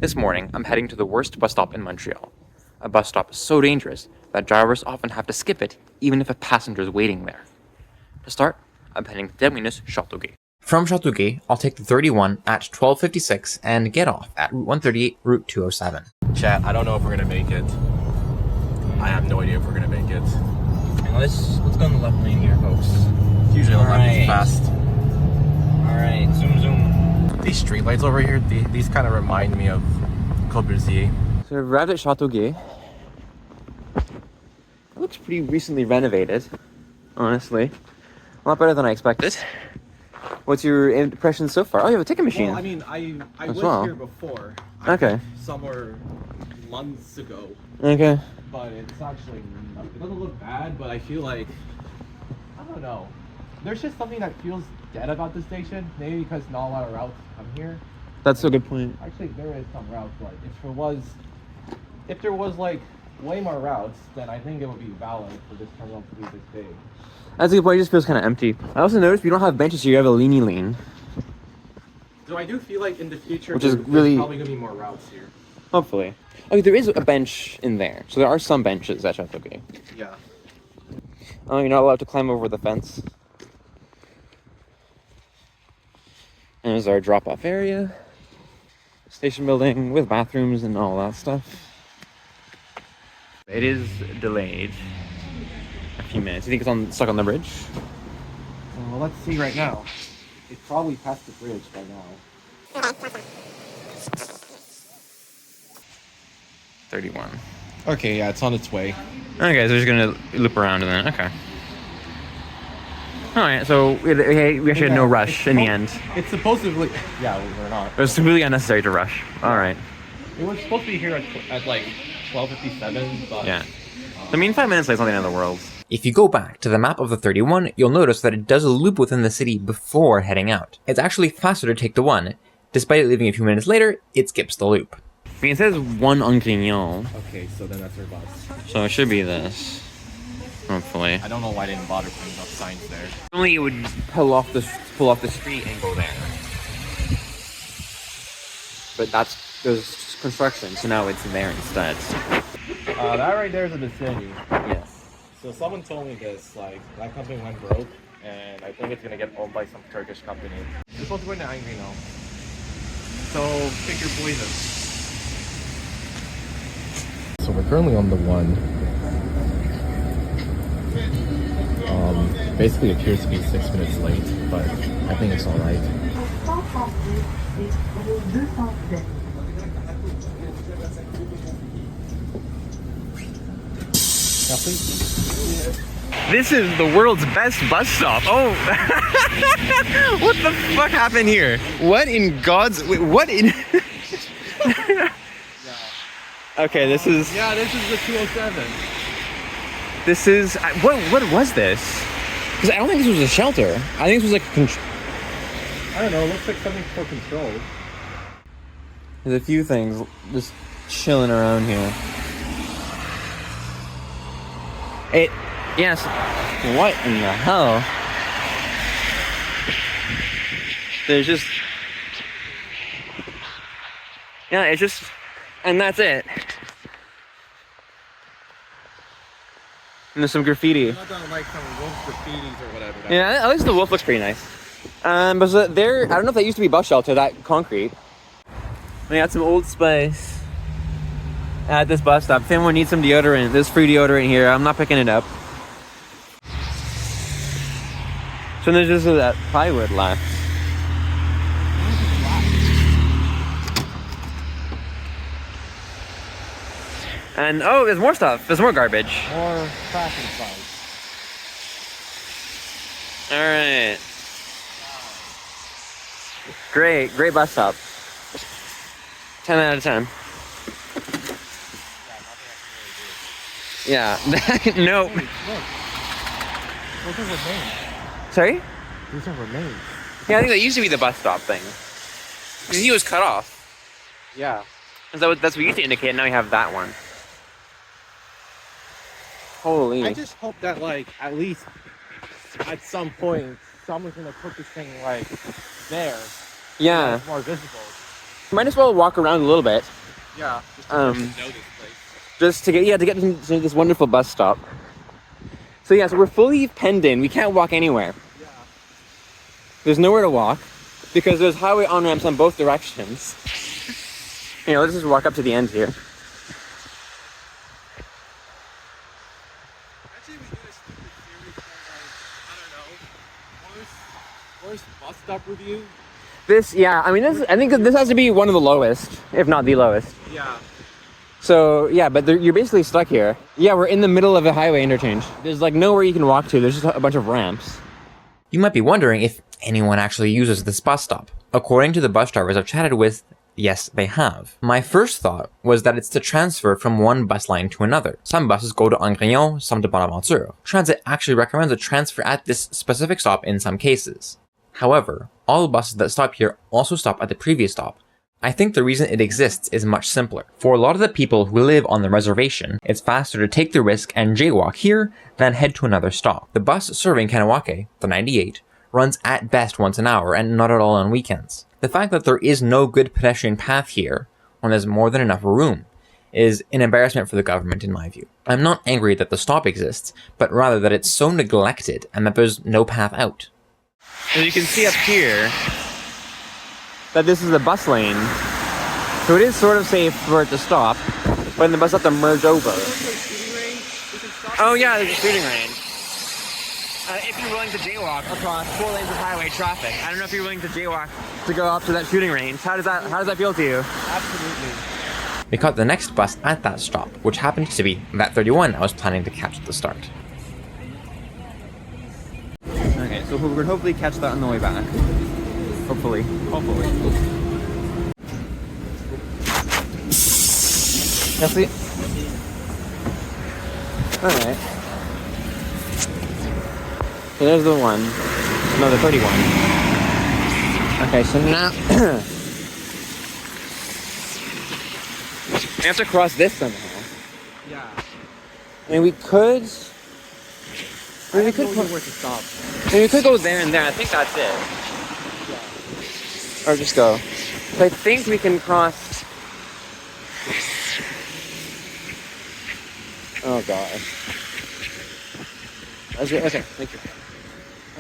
This morning, I'm heading to the worst bus stop in Montreal. A bus stop so dangerous that drivers often have to skip it, even if a passenger is waiting there. To start, I'm heading to terminus Châteauguay. From Châteauguay, I'll take the 31 at 12:56 and get off at Route 138, Route 207. Chat, I don't know if we're gonna make it. I have no idea if we're gonna make it. And let's go in the left lane here, folks. Usually the left is fast. Alright, zoom. These streetlights over here, these kind of remind me of Corbusier. So we've arrived at Châteauguay. It looks pretty recently renovated, honestly. A lot better than I expected. What's your impression so far? Oh, you have a ticket machine. Well, I mean, I was here before. Okay. Somewhere months ago. Okay. But it's actually, it doesn't look bad, but I feel like, I don't know. There's just something that feels dead about the station. Maybe because not a lot of routes come here. That's a good point. Actually, there is some routes, but if there was like way more routes, then I think it would be valid for this terminal to be this big. That's a good point. It just feels kind of empty. I also noticed we don't have benches here. You have a leany lane. So I do feel like in the future, Which is there's really probably gonna be more routes here. Hopefully. Okay, there is a bench in there. So there are some benches at Châteauguay. Yeah. Oh, you're not allowed to climb over the fence. And there's our drop-off area. Station building with bathrooms and all that stuff. It is delayed a few minutes. You think it's stuck on the bridge? Well, let's see right now. It's probably past the bridge by now. 31. Okay, yeah, it's on its way. Okay, so we're just gonna loop around and then, okay. Alright, so we actually had no rush in the end. It's supposedly, yeah, we're not. It was completely unnecessary to rush. Alright. It was supposed to be here at like 12:57, but... Yeah. I mean, 5 minutes late is not the end of the world. If you go back to the map of the 31, you'll notice that it does a loop within the city before heading out. It's actually faster to take the one. Despite it leaving a few minutes later, it skips the loop. I mean, it says 1 en Grignon. Okay, so then that's our bus. So it should be this. Hopefully. I don't know why they didn't bother putting up signs there. Only it would pull off the street and go there. But there's construction, so now it's there instead. That right there is a vicinity. Yes. So someone told me this, like, that company went broke, and I think it's gonna get owned by some Turkish company. You're supposed to go into Angry now. So, pick your poison. So we're currently on the one. Basically appears to be 6 minutes late, but I think it's alright. This is the world's best bus stop. Oh, what the fuck happened here? What in God's... Wait, what in... Okay, this is... Yeah, this is the 207. This is... What was this? Because I don't think this was a shelter. I think this was like a I don't know, it looks like something for control. There's a few things just chilling around here. Yes. What in the hell? There's just... Yeah, it's just... And that's it. And there's some graffiti. I'm not done like some wolf graffitis or whatever. Yeah, at least the wolf looks pretty nice. But so there, I don't know if that used to be bus shelter, that concrete. We got some Old Spice at this bus stop. If anyone needs some deodorant, there's free deodorant here. I'm not picking it up. So there's just that plywood left. And oh, there's more stuff. There's more garbage. More traffic signs. All right. Great bus stop. 10 out of 10. Yeah. No. Hey, look. Those are remains. Sorry? These are remains. Yeah, I think that used to be the bus stop thing. Because he was cut off. Yeah. That's what we used to indicate, and now we have that one. Holy. I just hope that, like, at least at some point, someone's gonna put this thing, like, there. Yeah. So it's more visible. Might as well walk around a little bit. Yeah. Um, Know this place. Just to get to this wonderful bus stop. So yeah, so we're fully penned in. We can't walk anywhere. Yeah. There's nowhere to walk because there's highway on-ramps on both directions. You know, let's just walk up to the end here. Actually, we did a stupid series called, like, I don't know, worst bus stop review. I think this has to be one of the lowest, if not the lowest. Yeah. So yeah, but you're basically stuck here. Yeah, we're in the middle of a highway interchange. There's like nowhere you can walk to. There's just a bunch of ramps. You might be wondering if anyone actually uses this bus stop. According to the bus drivers I've chatted with, yes, they have. My first thought was that it's to transfer from one bus line to another. Some buses go to Angrignon, some to Bonaventure. Transit actually recommends a transfer at this specific stop in some cases. However, all the buses that stop here also stop at the previous stop. I think the reason it exists is much simpler. For a lot of the people who live on the reservation, it's faster to take the risk and jaywalk here than head to another stop. The bus serving Kanawake, the 98, runs at best once an hour and not at all on weekends. The fact that there is no good pedestrian path here, when there's more than enough room, is an embarrassment for the government in my view. I'm not angry that the stop exists, but rather that it's so neglected and that there's no path out. As you can see up here, that this is the bus lane, so it is sort of safe for it to stop, but then the bus have to merge over. Oh yeah, there's a shooting range. If you're willing to jaywalk across 4 lanes of highway traffic, I don't know if you're willing to jaywalk to go up to that shooting range. How does that feel to you? Absolutely. We caught the next bus at that stop, which happened to be that 31 I was planning to catch at the start. Okay, so we're gonna hopefully catch that on the way back. Hopefully. Merci. Alright. So there's the one. No, the 31. Okay, so now we have to cross this somehow. Yeah. I mean, we could We could know where to stop. I mean, we could go there and there. I think that's it. Or just go. So I think we can cross. Oh gosh. Okay, thank you.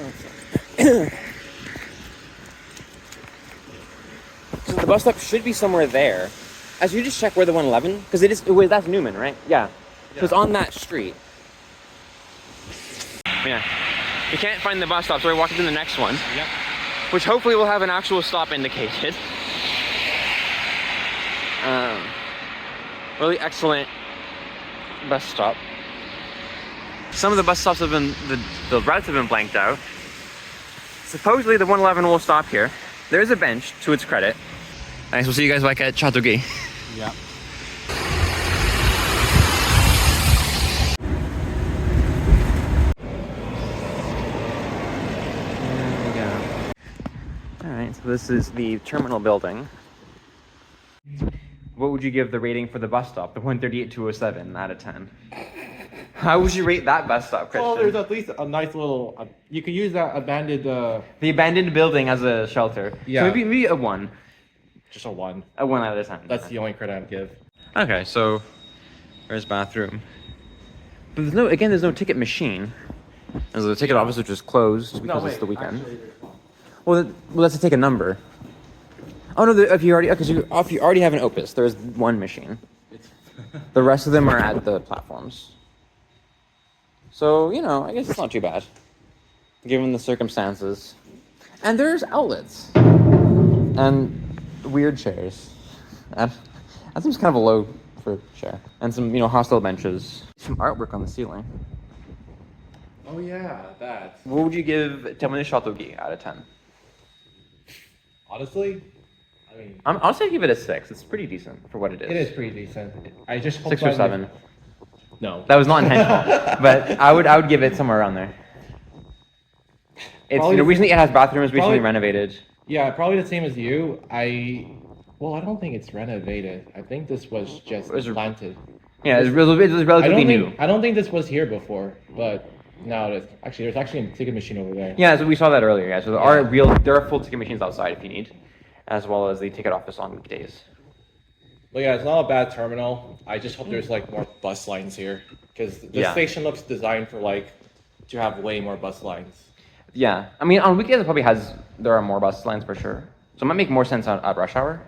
Oh, so the bus stop should be somewhere there. As you just check where the 111, because it is. Wait, that's Newman, right? Yeah. So it's on that street. Yeah. We can't find the bus stop, so we're walking to the next one. Yep. Which hopefully will have an actual stop indicated. Really excellent bus stop. Some of the bus stops have been, the routes have been blanked out. Supposedly the 111 will stop here. There is a bench, to its credit. Nice, we'll see you guys back at Châteauguay. Yeah. Alright, so this is the terminal building. What would you give the rating for the bus stop, the 138-207 out of 10? How would you rate that bus stop, Christian? Well, there's at least a nice little. You could use that abandoned. The abandoned building as a shelter. Yeah. So maybe a 1. Just a 1. A 1 out of 10. That's the only credit I'd give. Okay, so there's bathroom. But there's no ticket machine. There's the ticket office which is closed because it's the weekend. Actually, there's one. Well, let's take a number. Oh no, if you already have an Opus, there's one machine. The rest of them are at the platforms. So, you know, I guess it's not too bad, given the circumstances. And there's outlets. And weird chairs. That seems kind of a low for a chair. And some, hostel benches. Some artwork on the ceiling. Oh yeah, that. What would you give Terminus Châteauguay out of 10? Honestly, I mean, I'll say give it a 6. It's pretty decent for what it is. it is pretty decent. I just hope 6 or 7. No. That was not intentional, but I would give it somewhere around there. It's recently it has bathrooms recently renovated. Yeah, probably the same as you. I don't think it's renovated. I think this was just planted. Yeah, it's relatively new. I don't think this was here before, but no, there's actually a ticket machine over there. Yeah, so we saw that earlier. Yeah, so there are full ticket machines outside if you need. as well as the ticket office on weekdays. But yeah, it's not a bad terminal. I just hope there's like more bus lines here because the station looks designed for like to have way more bus lines. Yeah, I mean on weekdays there are more bus lines for sure. So it might make more sense at rush hour.